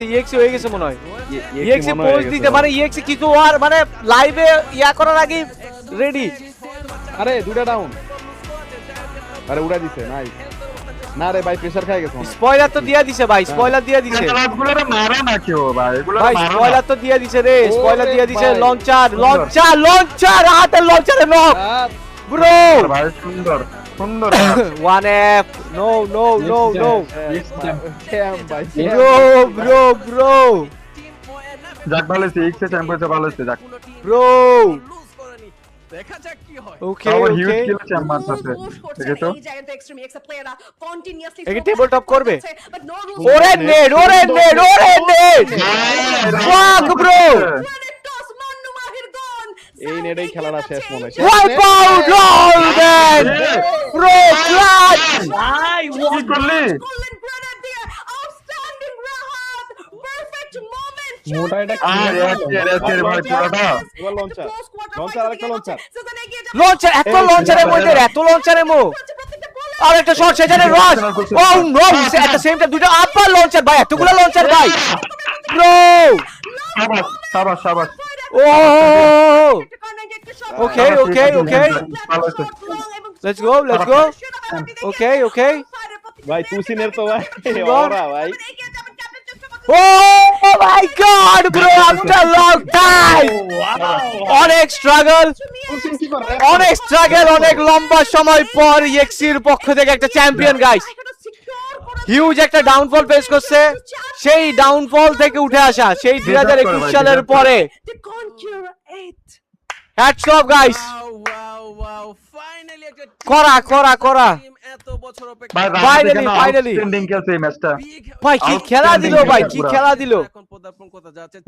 Exe হয়ে গেছে মনে হয়। ইএক্সি পোস্ট দিতে মানে ইএক্সি কিছু আর মানে লাইভে ইয়া করার আগে রেডি। আরে দুইটা ডাউন। আরে উড়া দিছে নাইস। না রে ভাই প্রেসার খাই গেছে। স্পয়লার তো দিয়া দিছে ভাই, স্পয়লার দিয়া দিছে। এগুলোরে মারা না কেউ ভাই, এগুলোরে ভাই মারা না। স্পয়লার তো দিয়া দিছে রে, স্পয়লার দিয়া দিছে। ভাই। লঞ্চার লঞ্চার লঞ্চার হাতের লঞ্চারে নক ব্রো। ভাই সুন্দর সুন্দর। 1F no no no no ক্যাম ভাই। ব্রো ব্রো যাক ভালো হইছে, এক্স এর চ্যাম্পিয়নশিপ ভালো হইছে যাক। ব্রো। দেখা যাক কি হয়। ওকে তাও হিউজ ওকে কিল চ্যাম্পিয়ন আছে। দেখে তো একে টেবল টপ করবে। ওরে ওরে নেট ওরে নেট ওরে নেট ফাক ব্রো। এই নেটেই খেলাটা শেষ মনে হয়। ওয়াইপ আউট গোল ম্যান ব্রো ক্লাচ। ভাই কি করলি? মোটা এটা কি? আরে ভাই পুরোটা এবার লঞ্চার। লঞ্চার আরেকটা লঞ্চার। লঞ্চার এত লঞ্চারের মধ্যে এত লঞ্চারের মো আর একটা শট সেখানে রস। Oh no at the same time দুটো আপার লঞ্চার ভাই, এতগুলো লঞ্চার ভাই ব্রো। শাবাশ শাবাশ শাবাশ। ও ওকে ওকে ওকে ভালো হইছে। লেটস গো ওকে ওকে ভাই তুসিনের তো ভাই ওরা ভাই। Oh my god bro, after long time অনেক স্ট্রাগল অনেক লম্বা সময় পর ইএক্সির পক্ষ থেকে একটা চ্যাম্পিয়ন গাইস হিউজ একটা ডাউনফল ফেস করছে। সেই ডাউনফল থেকে উঠে আসা সেই 2021 সালের পরে হ্যাটস অফ গাইস। ফাইনালি একটা করা করা করা টিম এত বছর ভাই অপেক্ষা Finally, finally. আউটস্ট্যান্ডিং খেলছে এই ম্যাচটা। ভাই কি খেলা দিল ভাই কি খেলা দিল। এখন পদার্পণ করতে যাচ্ছে